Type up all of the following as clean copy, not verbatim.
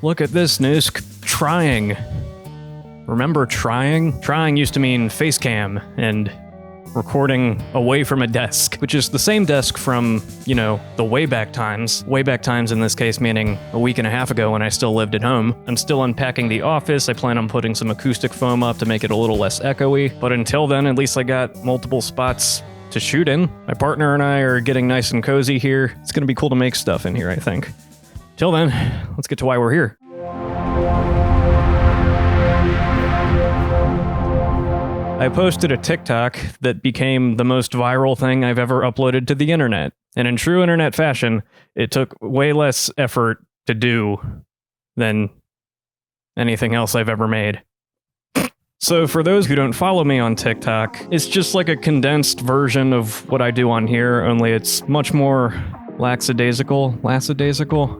look at this, Noosk. Trying. Remember trying? Trying used to mean face cam and recording away from a desk, which is the same desk from, the Wayback Times. Wayback Times in this case meaning a week and a half ago when I still lived at home. I'm still unpacking the office. I plan on putting some acoustic foam up to make it a little less echoey. But until then, at least I got multiple spots to shoot in. My partner and I are getting nice and cozy here. It's gonna be cool to make stuff in here, I think. Till then, let's get to why we're here. I posted a TikTok that became the most viral thing I've ever uploaded to the internet. And in true internet fashion, it took way less effort to do than anything else I've ever made. So for those who don't follow me on TikTok, it's just like a condensed version of what I do on here, only it's much more lackadaisical.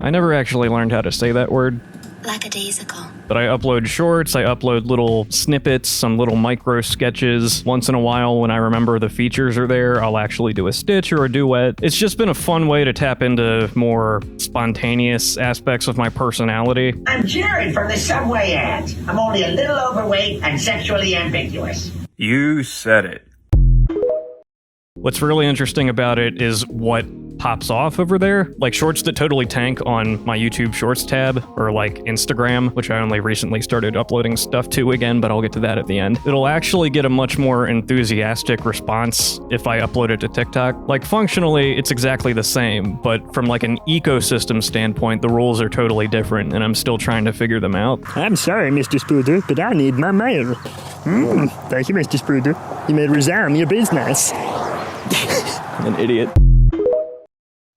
I never actually learned how to say that word. Lackadaisical. But I upload shorts, I upload little snippets, some little micro sketches. Once in a while, when I remember the features are there, I'll actually do a stitch or a duet. It's just been a fun way to tap into more spontaneous aspects of my personality. I'm Jared from the Subway ads. I'm only a little overweight and sexually ambiguous. You said it. What's really interesting about it is what pops off over there, like shorts that totally tank on my YouTube Shorts tab, or like Instagram, which I only recently started uploading stuff to again, but I'll get to that at the end. It'll actually get a much more enthusiastic response if I upload it to TikTok. Like functionally, it's exactly the same, but from like an ecosystem standpoint, the rules are totally different, and I'm still trying to figure them out. I'm sorry, Mr. Spooder, but I need my mail. Thank you, Mr. Spooder. You may resume your business. An idiot.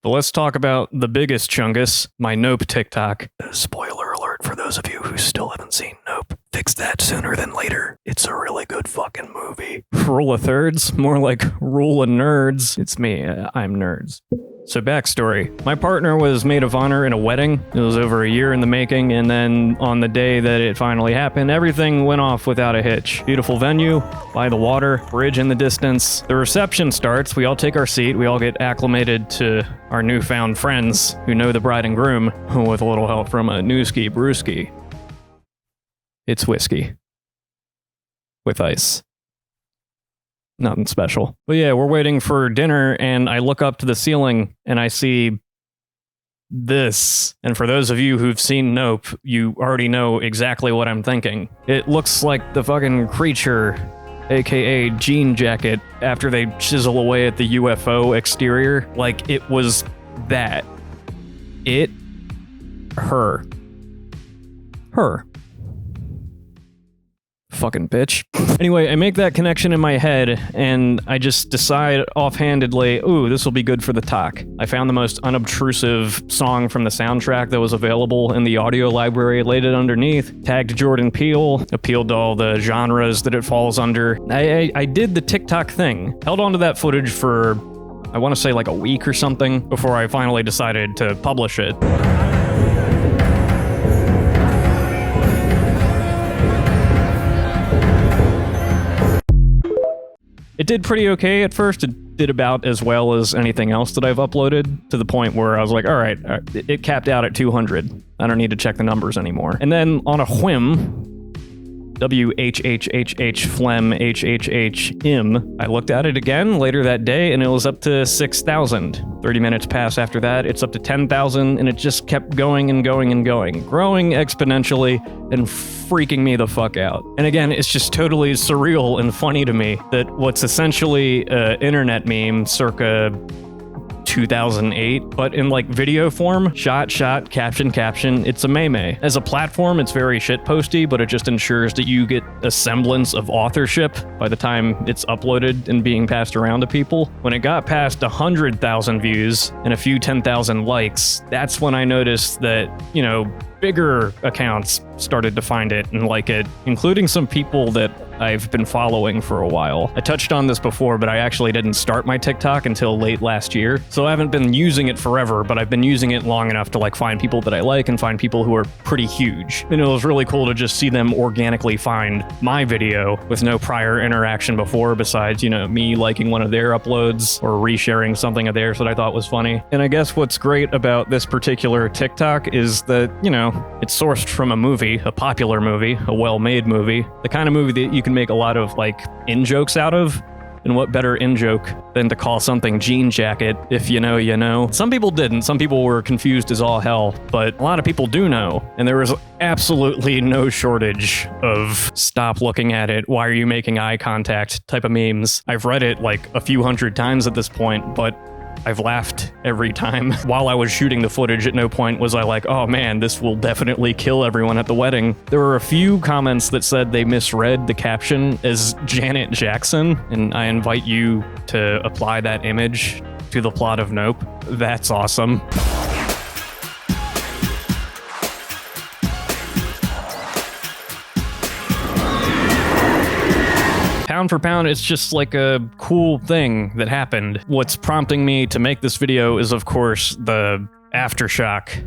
But let's talk about the biggest chungus, my Nope TikTok. Spoiler alert for those of you who still haven't seen Nope. Fix that sooner than later. It's a really good fucking movie. Rule of thirds? More like rule of nerds. It's me, I'm nerds. So backstory. My partner was maid of honor in a wedding. It was over a year in the making, and then on the day that it finally happened, everything went off without a hitch. Beautiful venue, by the water, bridge in the distance. The reception starts, we all take our seat, we all get acclimated to our newfound friends who know the bride and groom, with a little help from a Lanooski brewski. It's whiskey. With ice. Nothing special. But yeah, we're waiting for dinner, and I look up to the ceiling, and I see this. And for those of you who've seen Nope, you already know exactly what I'm thinking. It looks like the fucking creature, aka Jean Jacket, after they chisel away at the UFO exterior. Like, it was that. Her. Fucking bitch. Anyway, I make that connection in my head, and I just decide offhandedly, ooh, this will be good for the talk. I found the most unobtrusive song from the soundtrack that was available in the audio library, laid it underneath, tagged Jordan Peele, appealed to all the genres that it falls under. I did the TikTok thing. Held onto that footage for, I want to say like a week or something, before I finally decided to publish it. It did pretty okay at first. It did about as well as anything else that I've uploaded, to the point where I was like, all right, it capped out at 200. I don't need to check the numbers anymore. And then on a whim, WHHHH phlegm HHHM, I looked at it again later that day, and it was up to 6,000. 30 minutes pass after that, it's up to 10,000, and it just kept going and going and going, growing exponentially and freaking me the fuck out. And again, it's just totally surreal and funny to me that what's essentially an internet meme circa 2008, but in like video form, shot, caption, it's a meme. As a platform, it's very shitposty, but it just ensures that you get a semblance of authorship by the time it's uploaded and being passed around to people. When it got past 100,000 views and a few 10,000 likes, that's when I noticed that, bigger accounts started to find it and like it, including some people that I've been following for a while. I touched on this before, but I actually didn't start my TikTok until late last year. So I haven't been using it forever, but I've been using it long enough to like find people that I like and find people who are pretty huge. And it was really cool to just see them organically find my video with no prior interaction before besides, you know, me liking one of their uploads or resharing something of theirs that I thought was funny. And I guess what's great about this particular TikTok is that, you know, it's sourced from a movie, a popular movie, a well-made movie, the kind of movie that you can make a lot of like in-jokes out of. And what better in-joke than to call something jean jacket, if you know, you know. Some people didn't. Some people were confused as all hell, but a lot of people do know. And there was absolutely no shortage of stop looking at it, why are you making eye contact type of memes. I've read it like a few hundred times at this point, but I've laughed every time. While I was shooting the footage, at no point was I like, oh man, this will definitely kill everyone at the wedding. There were a few comments that said they misread the caption as Janet Jackson, and I invite you to apply that image to the plot of Nope. That's awesome. Pound for pound, it's just like a cool thing that happened. What's prompting me to make this video is, of course, the aftershock,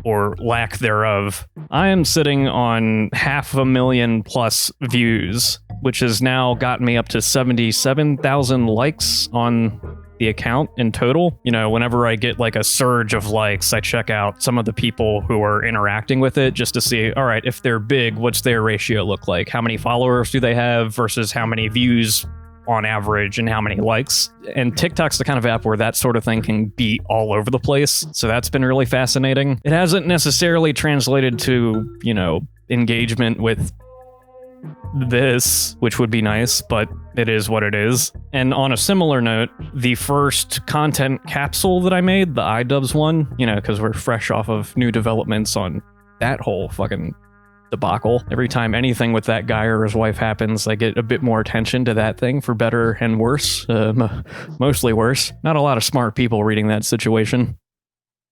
or lack thereof. I am sitting on 500,000+ views, which has now gotten me up to 77,000 likes on the account in total. You know, whenever I get like a surge of likes, I check out some of the people who are interacting with it just to see, all right, if they're big, what's their ratio look like? How many followers do they have versus how many views on average and how many likes? And TikTok's the kind of app where that sort of thing can be all over the place. So that's been really fascinating. It hasn't necessarily translated to, you know, engagement with this, which would be nice, but it is what it is. And on a similar note, the first content capsule that I made, the iDubbbz one, you know, because we're fresh off of new developments on that whole fucking debacle. Every time anything with that guy or his wife happens, I get a bit more attention to that thing, for better and worse. Mostly worse. Not a lot of smart people reading that situation.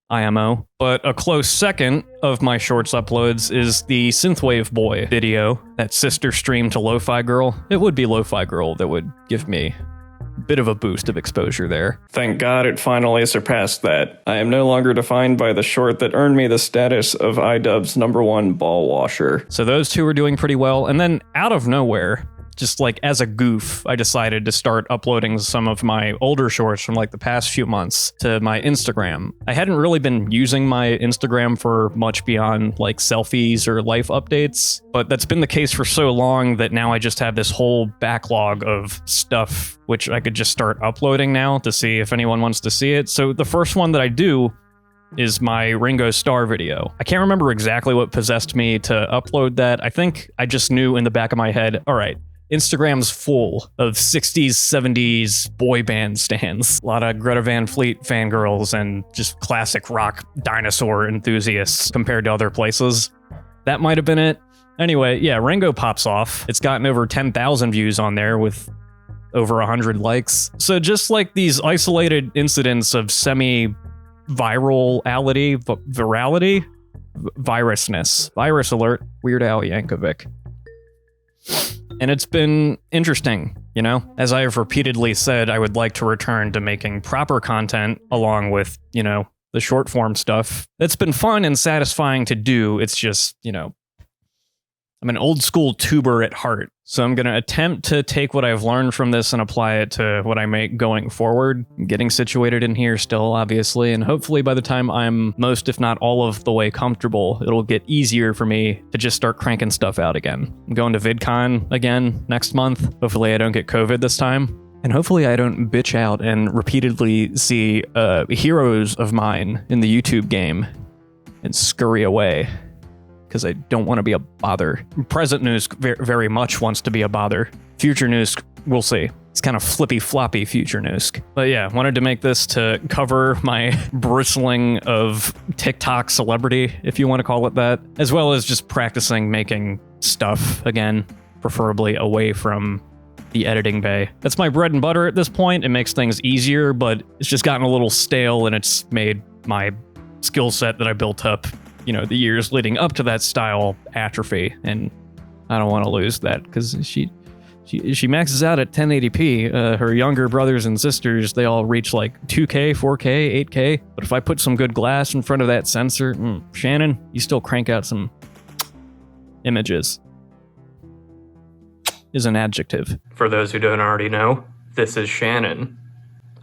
IMO. But a close second of my shorts uploads is the Synthwave Boy video, that sister stream to Lo-Fi Girl. It would be Lo-Fi Girl that would give me a bit of a boost of exposure there. Thank God it finally surpassed that. I am no longer defined by the short that earned me the status of iDubbbz's #1 ball washer. So those two are doing pretty well, and then out of nowhere, just like as a goof, I decided to start uploading some of my older shorts from like the past few months to my Instagram. I hadn't really been using my Instagram for much beyond like selfies or life updates, but that's been the case for so long that now I just have this whole backlog of stuff which I could just start uploading now to see if anyone wants to see it. So the first one that I do is my Ringo Starr video. I can't remember exactly what possessed me to upload that. I think I just knew in the back of my head, all right, Instagram's full of 60s, 70s boy band stans. A lot of Greta Van Fleet fangirls and just classic rock dinosaur enthusiasts compared to other places. That might have been it. Anyway, yeah, Ringo pops off. It's gotten over 10,000 views on there with over 100 likes. So just like these isolated incidents of semi-virality, virality, virusness. Virus alert, Weird Al Yankovic. And it's been interesting, you know? As I have repeatedly said, I would like to return to making proper content along with, you know, the short form stuff. That's been fun and satisfying to do. It's just, you know, I'm an old school tuber at heart. So I'm going to attempt to take what I've learned from this and apply it to what I make going forward. I'm getting situated in here still, obviously, and hopefully by the time I'm most, if not all of the way comfortable, it'll get easier for me to just start cranking stuff out again. I'm going to VidCon again next month. Hopefully I don't get COVID this time. And hopefully I don't bitch out and repeatedly see heroes of mine in the YouTube game and scurry away, because I don't want to be a bother. Present news very much wants to be a bother. Future news, we'll see. It's kind of flippy-floppy future news. But yeah, wanted to make this to cover my bristling of TikTok celebrity, if you want to call it that, as well as just practicing making stuff again, preferably away from the editing bay. That's my bread and butter at this point. It makes things easier, but it's just gotten a little stale and it's made my skill set that I built up, you know, the years leading up to that style atrophy, and I don't want to lose that because she She maxes out at 1080p. Her younger brothers and sisters, they all reach like 2K, 4K, 8K. But if I put some good glass in front of that sensor, Shannon, you still crank out some images. Is an adjective. For those who don't already know, this is Shannon.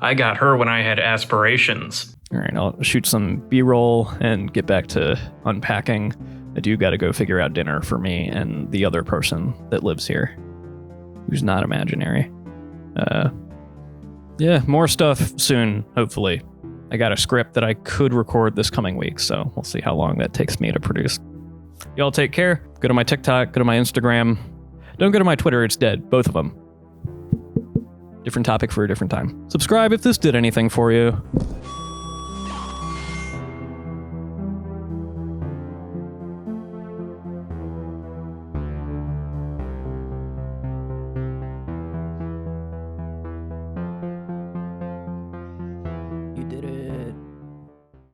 I got her when I had aspirations. All right, I'll shoot some B-roll and get back to unpacking. I do got to go figure out dinner for me and the other person that lives here, who's not imaginary. Yeah, more stuff soon, hopefully. I got a script that I could record this coming week, so we'll see how long that takes me to produce. Y'all take care. Go to my TikTok, go to my Instagram. Don't go to my Twitter, it's dead. Both of them. Different topic for a different time. Subscribe if this did anything for you.